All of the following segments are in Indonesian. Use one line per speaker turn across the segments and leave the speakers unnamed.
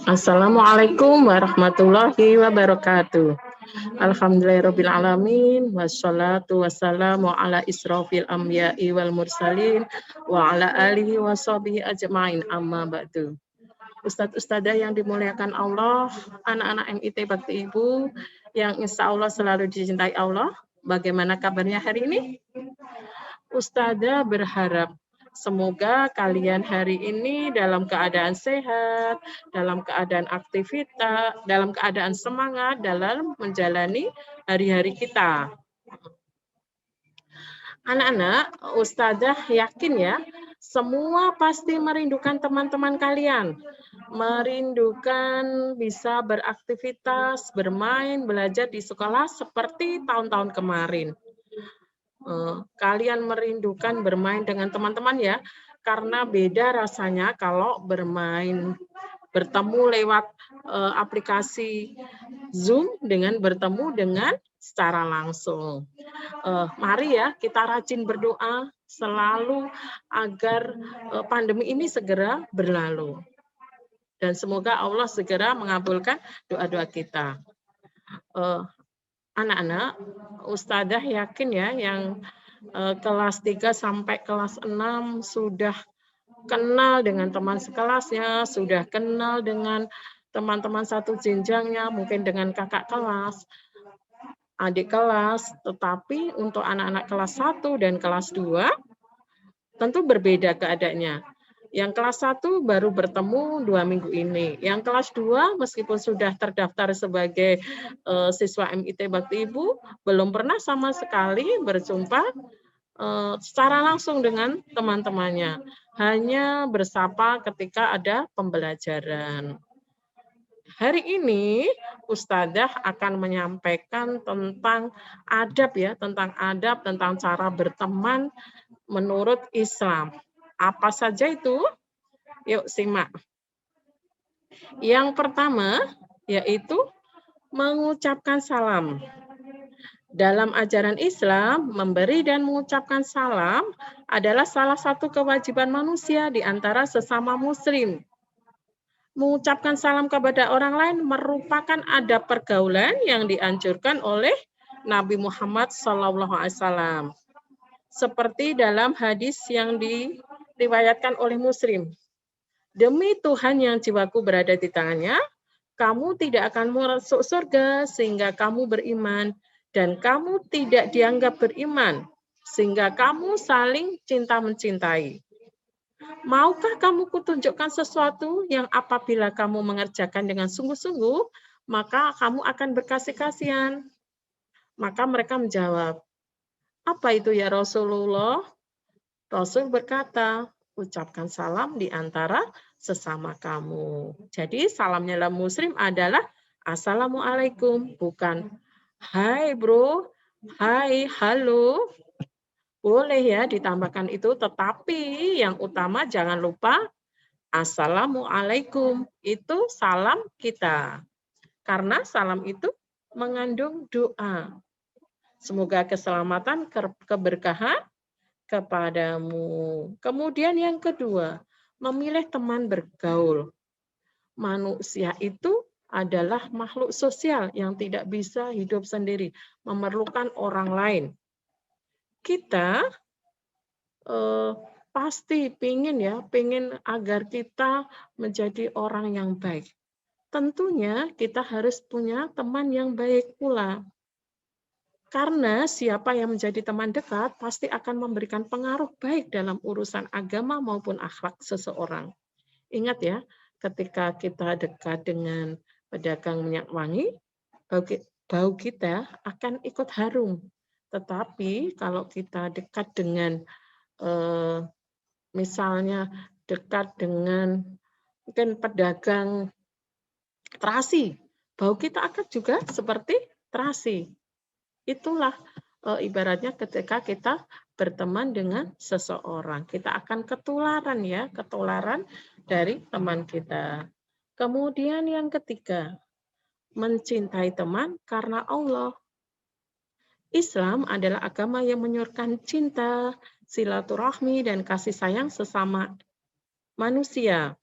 Assalamualaikum warahmatullahi wabarakatuh. Alhamdulillahirrabbilalamin. Wassalatu wassalamu ala israfil anbiya'i wal mursalin wa ala alihi wa sahbihi ajma'in amma ba'du. Ustadz-ustadzah yang dimuliakan Allah, anak-anak MIT Bakti Ibu yang insya Allah selalu dicintai Allah. Bagaimana kabarnya hari ini? Ustadzah berharap semoga kalian hari ini dalam keadaan sehat, dalam keadaan aktivitas, dalam keadaan semangat dalam menjalani hari-hari kita. Anak-anak, Ustadzah yakin ya, semua pasti merindukan teman-teman kalian. Merindukan bisa beraktivitas, bermain, belajar di sekolah seperti tahun-tahun kemarin. Kalian merindukan bermain dengan teman-teman ya, karena beda rasanya kalau bertemu lewat aplikasi Zoom dengan bertemu dengan secara langsung. Mari ya kita rajin berdoa selalu agar pandemi ini segera berlalu. Dan semoga Allah segera mengabulkan doa-doa kita. Anak-anak, Ustadzah yakin ya yang kelas 3 sampai kelas 6 sudah kenal dengan teman sekelasnya, sudah kenal dengan teman-teman satu jenjangnya, mungkin dengan kakak kelas, adik kelas, tetapi untuk anak-anak kelas 1 dan kelas 2 tentu berbeda keadaannya. Yang kelas 1 baru bertemu 2 minggu ini. Yang kelas 2 meskipun sudah terdaftar sebagai siswa MIT Bakti Ibu, belum pernah sama sekali berjumpa secara langsung dengan teman-temannya. Hanya bersapa ketika ada pembelajaran. Hari ini Ustadzah akan menyampaikan tentang adab ya, tentang cara berteman menurut Islam. Apa saja itu? Yuk simak. Yang pertama yaitu mengucapkan salam. Dalam ajaran Islam, memberi dan mengucapkan salam adalah salah satu kewajiban manusia di antara sesama muslim. Mengucapkan salam kepada orang lain merupakan adab pergaulan yang dianjurkan oleh Nabi Muhammad SAW. Seperti dalam hadis yang diriwayatkan oleh Muslim. Demi Tuhan yang jiwaku berada di tangannya, kamu tidak akan masuk surga sehingga kamu beriman, dan kamu tidak dianggap beriman sehingga kamu saling cinta mencintai. Maukah kamu kutunjukkan sesuatu yang apabila kamu mengerjakan dengan sungguh-sungguh, maka kamu akan berkasih kasihan? Maka mereka menjawab, apa itu ya Rasulullah? Rasul berkata, ucapkan salam di antara sesama kamu. Jadi salamnya dalam muslim adalah Assalamualaikum, bukan hai bro, hai, halo. Boleh ya ditambahkan itu, tetapi yang utama jangan lupa Assalamualaikum, itu salam kita. Karena salam itu mengandung doa. Semoga keselamatan, keberkahan kepadamu. Kemudian yang kedua, memilih teman bergaul. Manusia itu adalah makhluk sosial yang tidak bisa hidup sendiri, memerlukan orang lain. Kita pasti pingin agar kita menjadi orang yang baik. Tentunya kita harus punya teman yang baik pula. Karena siapa yang menjadi teman dekat pasti akan memberikan pengaruh baik dalam urusan agama maupun akhlak seseorang. Ingat ya, ketika kita dekat dengan pedagang minyak wangi, bau kita akan ikut harum. Tetapi kalau kita dekat dengan misalnya dekat dengan mungkin pedagang terasi, bau kita akan juga seperti terasi. Itulah ibaratnya ketika kita berteman dengan seseorang, kita akan ketularan dari teman kita. Kemudian yang ketiga, mencintai teman karena Allah. Islam adalah agama yang menyuruhkan cinta, silaturahmi, dan kasih sayang sesama manusia.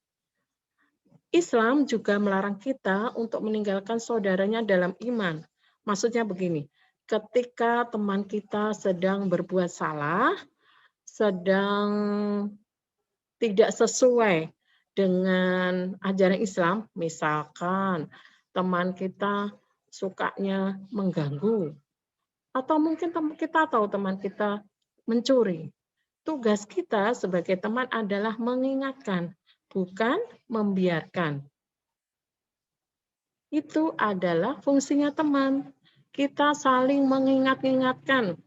Islam juga melarang kita untuk meninggalkan saudaranya dalam iman. Maksudnya begini, ketika teman kita sedang berbuat salah, sedang tidak sesuai dengan ajaran Islam, misalkan teman kita sukanya mengganggu, atau mungkin kita tahu teman kita mencuri. Tugas kita sebagai teman adalah mengingatkan, bukan membiarkan. Itu adalah fungsinya teman. Kita saling mengingat-ingatkan.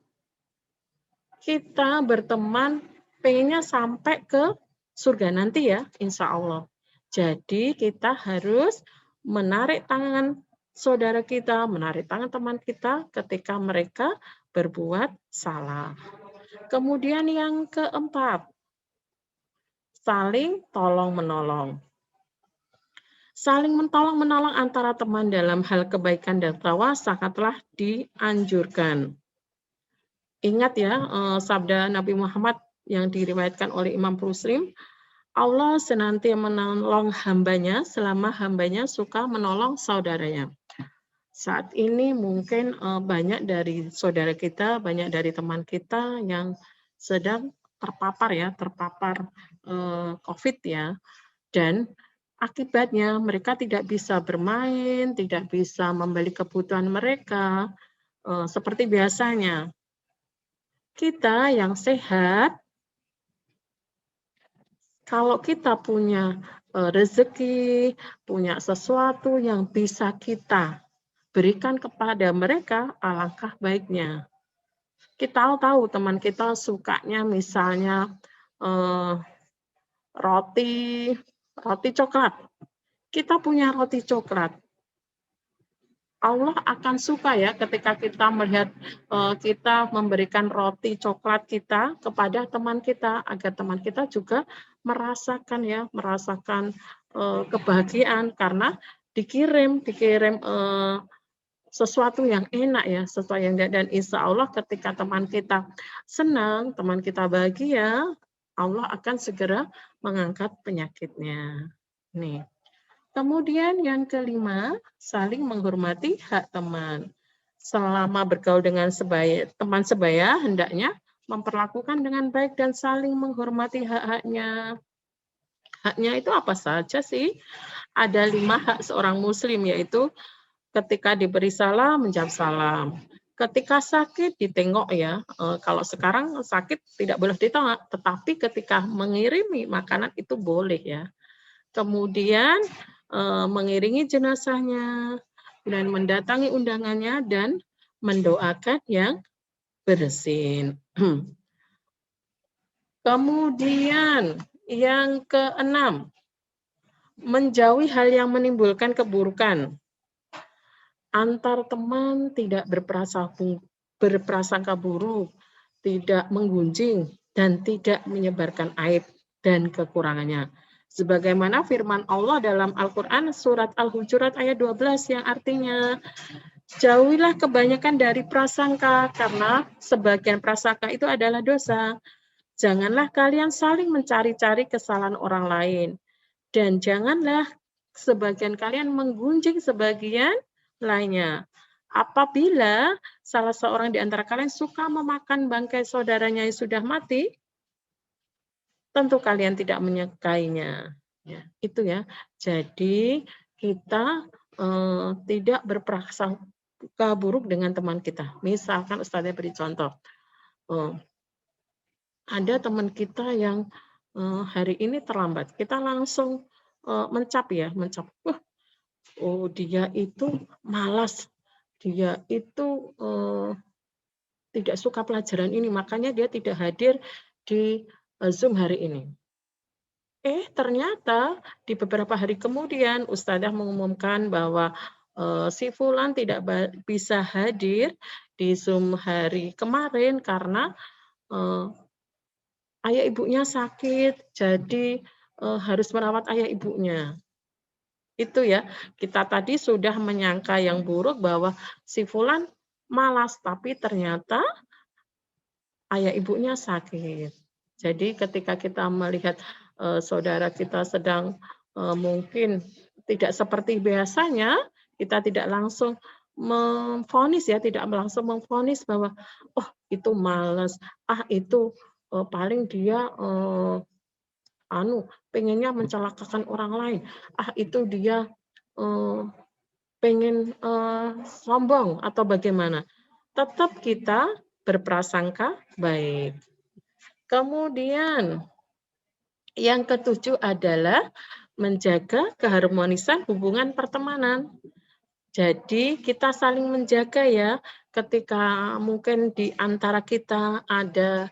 Kita berteman pengennya sampai ke surga nanti ya, insya Allah. Jadi kita harus menarik tangan saudara kita, menarik tangan teman kita ketika mereka berbuat salah. Kemudian yang keempat, saling tolong-menolong. Saling mentolong-menolong antara teman dalam hal kebaikan dan tawa sangatlah dianjurkan. Ingat ya, sabda Nabi Muhammad yang diriwayatkan oleh Imam Muslim, Allah senantiasa menolong hambanya selama hambanya suka menolong saudaranya. Saat ini mungkin banyak dari saudara kita, banyak dari teman kita yang sedang terpapar COVID ya, dan akibatnya mereka tidak bisa bermain, tidak bisa membeli kebutuhan mereka seperti biasanya. Kita yang sehat, kalau kita punya rezeki, punya sesuatu yang bisa kita berikan kepada mereka, alangkah baiknya. Kita tahu teman kita sukanya misalnya roti coklat. Kita punya roti coklat. Allah akan suka ya ketika kita melihat kita memberikan roti coklat kita kepada teman kita agar teman kita juga merasakan kebahagiaan karena dikirim sesuatu yang enak ya, sesuatu yang dan insya Allah ketika teman kita senang, teman kita bahagia, Allah akan segera mengangkat penyakitnya. Nih. Kemudian yang kelima, saling menghormati hak teman. Selama bergaul dengan teman sebaya, hendaknya memperlakukan dengan baik dan saling menghormati hak-haknya. Haknya itu apa saja sih? Ada 5 hak seorang muslim, yaitu ketika diberi salam, menjawab salam. Ketika sakit, ditengok ya. Kalau sekarang sakit tidak boleh ditengok, tetapi ketika mengirimi makanan itu boleh ya. Kemudian mengiringi jenazahnya dan mendatangi undangannya dan mendoakan yang bersin. Kemudian yang keenam, menjauhi hal yang menimbulkan keburukan. Antar teman tidak berprasangka buruk, tidak menggunjing, dan tidak menyebarkan aib dan kekurangannya. Sebagaimana firman Allah dalam Al-Quran surat Al-Hujurat ayat 12 yang artinya, jauhilah kebanyakan dari prasangka karena sebagian prasangka itu adalah dosa. Janganlah kalian saling mencari-cari kesalahan orang lain. Dan janganlah sebagian kalian menggunjing sebagian lainnya. Apabila salah seorang di antara kalian suka memakan bangkai saudaranya yang sudah mati, tentu kalian tidak menyukainya. Ya, itu ya. Jadi kita tidak berprasangka buruk dengan teman kita. Misalkan Ustazah beri contoh. Ada teman kita yang hari ini terlambat. Kita langsung mencap. Wah, dia itu malas. Dia itu tidak suka pelajaran ini, makanya dia tidak hadir di Zoom hari ini. Ternyata di beberapa hari kemudian Ustazah mengumumkan bahwa si Fulan tidak bisa hadir di Zoom hari kemarin karena ayah ibunya sakit, jadi harus merawat ayah ibunya. Itu ya, kita tadi sudah menyangka yang buruk bahwa si Fulan malas, tapi ternyata ayah ibunya sakit. Jadi ketika kita melihat saudara kita sedang mungkin tidak seperti biasanya, kita tidak langsung memvonis ya, tidak langsung memvonis bahwa, "Oh, itu males, ah itu, paling dia, pengennya mencelakakan orang lain, ah itu dia, eee, pengen, sombong," atau bagaimana. Tetap kita berprasangka baik. Kemudian yang ketujuh adalah menjaga keharmonisan hubungan pertemanan. Jadi kita saling menjaga ya, ketika mungkin di antara kita ada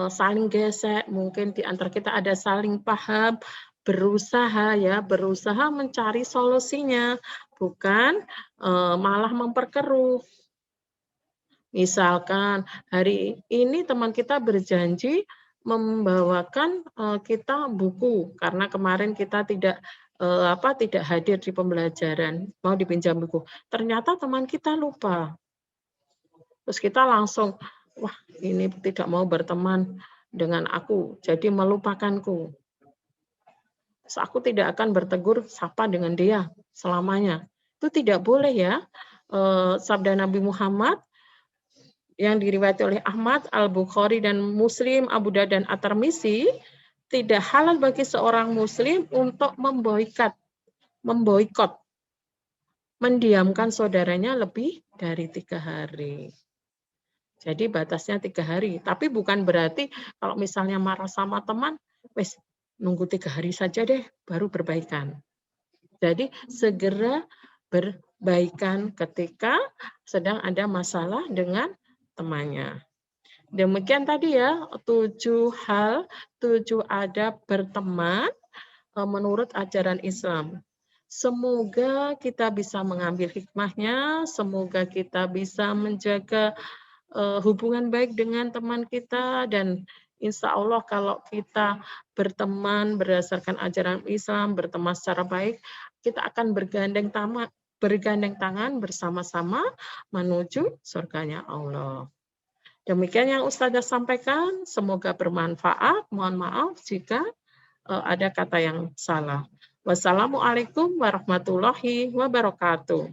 saling gesek, mungkin di antara kita ada saling paham, berusaha mencari solusinya, bukan malah memperkeruh. Misalkan hari ini teman kita berjanji membawakan, kita buku karena kemarin kita tidak hadir di pembelajaran, mau dipinjam buku. Ternyata teman kita lupa, terus kita langsung, "Wah, ini tidak mau berteman dengan aku, jadi melupakanku. Terus aku tidak akan bertegur sapa dengan dia selamanya." Itu tidak boleh ya, sabda Nabi Muhammad yang diriwayatkan oleh Ahmad, Al-Bukhari dan Muslim, Abu Daud dan At-Tirmizi, tidak halal bagi seorang muslim untuk memboikot, mendiamkan saudaranya lebih dari 3 hari. Jadi batasnya 3 hari, tapi bukan berarti kalau misalnya marah sama teman, wes nunggu 3 hari saja deh baru berbaikan. Jadi segera berbaikan ketika sedang ada masalah dengan temannya. Demikian tadi ya, 7 hal, 7 adab berteman menurut ajaran Islam. Semoga kita bisa mengambil hikmahnya, semoga kita bisa menjaga hubungan baik dengan teman kita, dan insya Allah kalau kita berteman berdasarkan ajaran Islam, berteman secara baik, kita akan bergandeng tangan bersama-sama menuju surganya Allah. Demikian yang Ustazah sampaikan, semoga bermanfaat. Mohon maaf jika ada kata yang salah. Wassalamualaikum warahmatullahi wabarakatuh.